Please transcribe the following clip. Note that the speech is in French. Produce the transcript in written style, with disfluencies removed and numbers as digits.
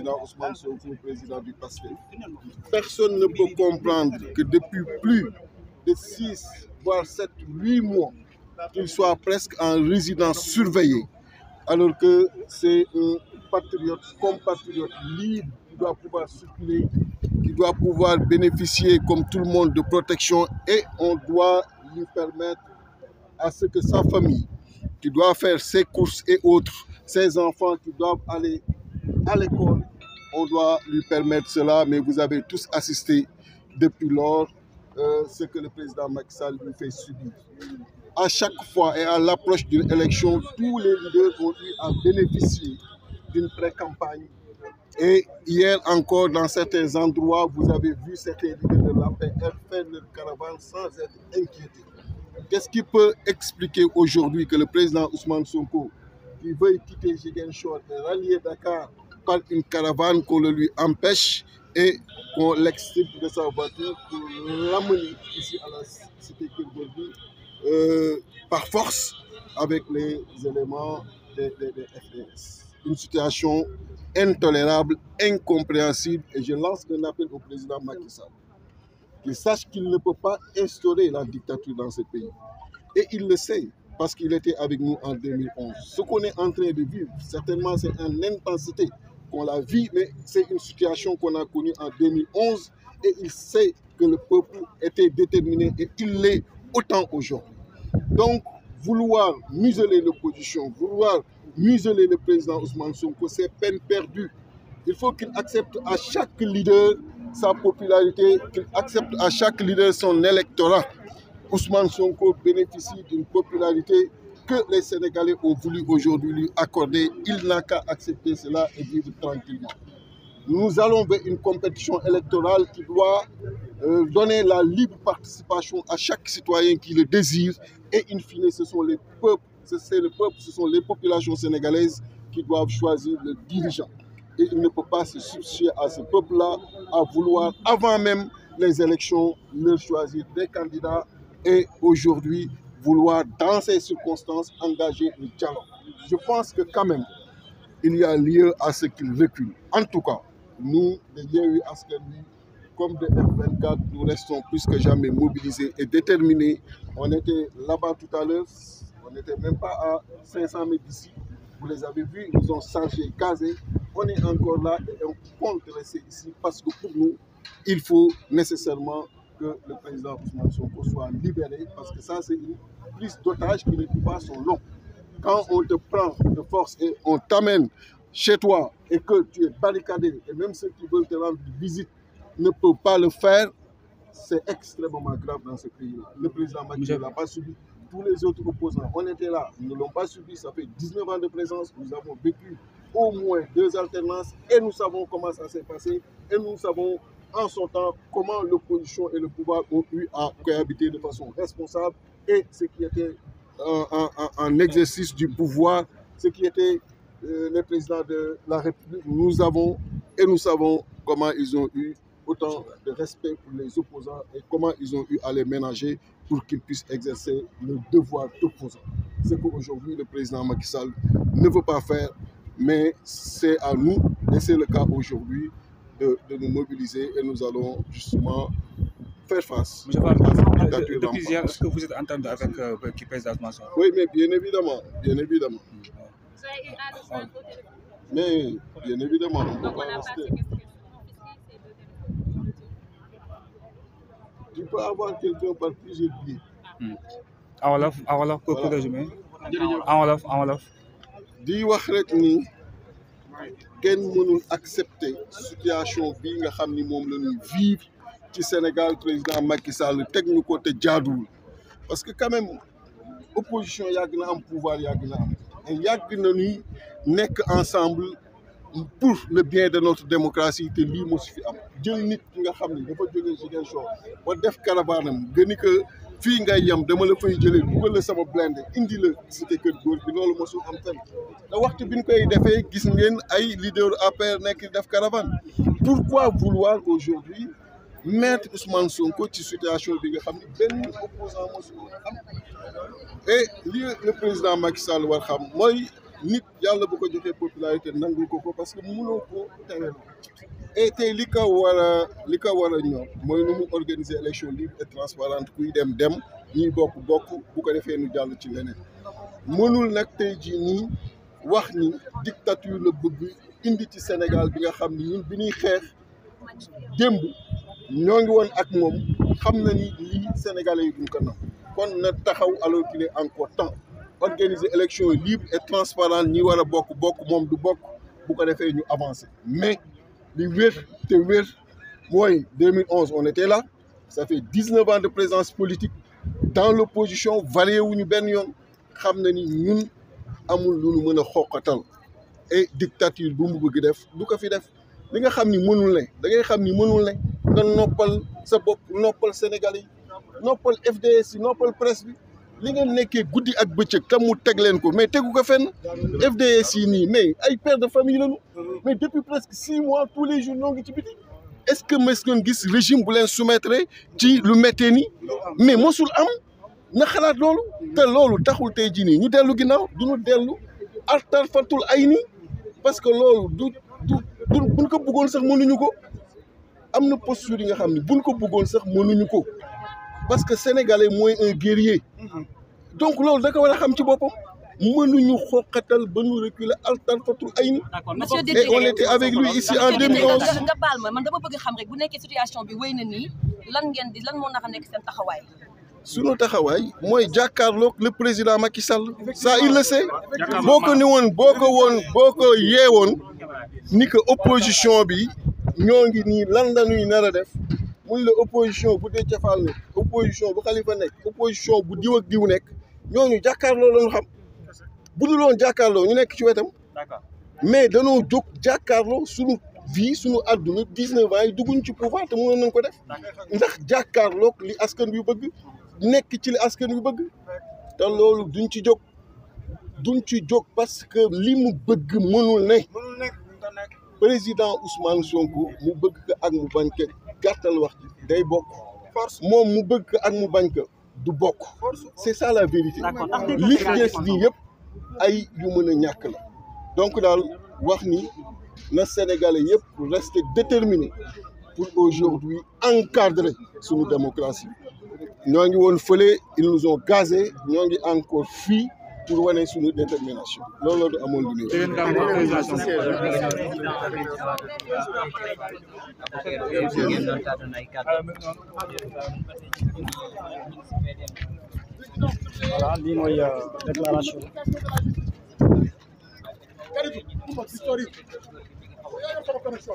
président Ousmane Sonko, président du PASTEF. Personne ne peut comprendre que depuis plus de 6, voire 7, 8 mois, qu'il soit presque en résidence surveillée, alors que c'est un patriote, compatriote libre, qui doit pouvoir circuler, qui doit pouvoir bénéficier comme tout le monde de protection, et on doit lui permettre à ce que sa famille, qui doit faire ses courses et autres, ses enfants qui doivent aller à l'école, on doit lui permettre cela, mais vous avez tous assisté depuis lors ce que le président Macky Sall lui fait subir. À chaque fois et à l'approche d'une élection, tous les leaders ont eu à bénéficier d'une pré-campagne. Et hier encore, dans certains endroits, vous avez vu certains leaders de l'APR faire leur caravane sans être inquiétés. Qu'est-ce qui peut expliquer aujourd'hui que le président Ousmane Sonko, qui veuille quitter Ziguinchor et rallier Dakar par une caravane, qu'on le lui empêche et qu'on l'extirpe de sa voiture pour l'amener ici à la cité Keur Gorgui par force avec les éléments des FDS. Une situation intolérable, incompréhensible, et je lance un appel au président Macky Sall, qu'il sache qu'il ne peut pas instaurer la dictature dans ce pays. Et il le sait, parce qu'il était avec nous en 2011. Ce qu'on est en train de vivre, certainement c'est en intensité qu'on la vit, mais c'est une situation qu'on a connue en 2011, et il sait que le peuple était déterminé, et il l'est autant aujourd'hui. Donc, vouloir museler l'opposition, vouloir museler le président Ousmane Sonko, c'est peine perdue. Il faut qu'il accepte à chaque leader sa popularité, qu'il accepte à chaque leader son électorat. Ousmane Sonko bénéficie d'une popularité que les Sénégalais ont voulu aujourd'hui lui accorder. Il n'a qu'à accepter cela et vivre tranquillement. Nous allons vers une compétition électorale qui doit donner la libre participation à chaque citoyen qui le désire. Et in fine, ce sont les peuples, ce sont les populations sénégalaises qui doivent choisir le dirigeant. Et il ne peut pas se substituer à ce peuple-là, à vouloir, avant même les élections, leur choisir des candidats et aujourd'hui vouloir, dans ces circonstances, engager le dialogue. Je pense que quand même, il y a lieu à ce qu'il recule. En tout cas, nous, les Yewwi Askan Wi, comme de F24, nous restons plus que jamais mobilisés et déterminés. On était là-bas tout à l'heure, on n'était même pas à 500 mètres d'ici. Vous les avez vus, ils nous ont chargés, casés. On est encore là et on compte rester ici parce que pour nous, il faut nécessairement que le président Ousmane Sonko soit libéré, parce que ça, c'est une prise d'otage qui ne dit pas son nom. Quand on te prend de force et on t'amène chez toi et que tu es barricadé, et même ceux qui veulent te rendre visite ne peuvent pas le faire, c'est extrêmement grave dans ce pays-là. Le président Macky ne l'a pas subi. Tous les autres opposants, on était là, ils ne l'ont pas subi. Ça fait 19 ans de présence, nous avons vécu au moins 2 alternances et nous savons comment ça s'est passé et nous savons en son temps comment l'opposition et le pouvoir ont eu à cohabiter de façon responsable, et ce qui était en exercice du pouvoir, ce qui était les présidents de la République, nous savons comment ils ont eu autant de respect pour les opposants et comment ils ont eu à les ménager pour qu'ils puissent exercer le devoir d'opposant. Ce qu'aujourd'hui le président Macky Sall ne veut pas faire, mais c'est à nous, et c'est le cas aujourd'hui, de nous mobiliser, et nous allons justement faire face à la dictature. Depuis hier, est-ce que vous êtes entendu avec le président Ousmane Sonko? Oui, mais bien évidemment, bien évidemment. Mais bien évidemment, on ne peut pas rester. Tu peux avoir quelqu'un par plusieurs biais. En wolof pour résumer. En wolof. di wax rek ni kenn mënul accepter situation bii nga xam ni moom la ñuy vivre ci Sénégal. Président Macky Sall teg ñu ko te jaaduwul, parce que quand même opposition yàgg na am, pouvoir yàgg na am, et yàgg na ni nekk ensemble pour le bien de notre démocratie, te lii moo fi am. Jël nit ki nga xam ni dafa jógee Ziguinchor ba def caravanam gëni que fii ngay yem dama la fay jëlee dugal la sama blindé indi la cité Keur Gorgui, loolu mosul am fenn. te waxtu bi ñu koy defee gis ngeen ay leader APR nekk def caravane. Pourquoi vouloir aujourd'hui mettre Ousmane Sonko ci situation bi nga xam ni benn opposant mosul am? Et li le président Macky Sall war xam mooy nit yàlla bu ko joxee popularité nangul ko parce que mënoo ko tere et tey li ko war a ñor mooy nu mu organiser élection libre et transparente kuy dem ñuy bokk bu ko defee nu jàll ci leneen mënul nag tey jii nii wax ni dictature la bëgg indi ci Sénégal bi nga xam ni ñun bi ñuy xeex démb ñoo ngi woon ak moom xam na ni lii Sénégalais yi duñ ko nam kon na taxaw alors qu'il est encore temps organiser élection libre et transparente ñi war a bokk moom du bokk bu ko defee ñu avancer mais li wér te wér mooy 2011 on était là ça fait 19 ans de présence politique dans l'opposition varié wuñu benn yoon xam na ni ñun amul lu ñu mën a xoqatal et dictature bu mu bëgg def du ko fi def li nga xam ni mënul ne da ngay xam ni mënul ne nga noppal sa bopp noppal Sénégalais yi noppal FDS yi noppal presse bi li ngeen nekkee guddi ak bëccëg tam mu teg leen ko mais tegu ko fenn FDS yi nii mais ay pères de famille lañu mais depuis presque 6 mois tous les jours ñoo ngi ci biti est-ce que mës ngeen gis régime bu leen soumettre ci lu méttee nii mais mosul am na xalaat loolu te loolu taxul tey jii nii ñu dellu ginnaaw du ñu dellu artar fatul ay nii parce que loolu du buñ ko bëggoon sax mënuñu ko am na posture yi nga xam ne buñ ko bëggoon sax mënuñu ko parce que sénégalais mooy un guerrier donc loolu da ko war a xam ci boppam mënuñu xoqatal ba ñu reculer artar fatul ay nii et on était avec lui ici en 2011. nga baal ma man dama bëgg xam rek bu nekkee situation bi wéy na nii lan moo naka nekk seen taxawaay. sunu taxawaay mooy jàkkaarloog le président Macky Sall ça il le sait boo ko ni woon boo ko yeewoon ni que opposition bi ñoo ngi nii lan la ñuy nar a def muy la opposition bu Déthié Fall nekk opposition bu Khalifa nekk opposition bu diw ak diw nekk ñooñu jàkkaarloo la ñu xam bu dul woon jàkkaarloo ñu nekk ci wetam mais danoo jóg jàkkaarloo sunu vie sunu àdduna 19 ans yi dugguñ ci pouvoir te mënoon nañ ko def ndax jàkkaarloog li askan wi bëgg. nekk ci li askan wi bëgg te loolu duñ ci jóg parce que li mu bëgg mënul ne président Ousmane Sonko mu bëgg ko ak mu bañ ko gàttal wax ci day bokk moom mu bëgg ko ak mu bañ ko du bokk c'est ça la vérité li des nii yëpp ay yu mën a ñàkk la donc daal wax ni na Sénégalais yëpp rester déterminés pour aujourd'hui encadrer suñu démocratie ñoo ngi woon fële ils nous ont gazé ñoo ngi encore fii pour wane suñu détermination loolu la amoon lu ñuy voilà lii mooy déclaration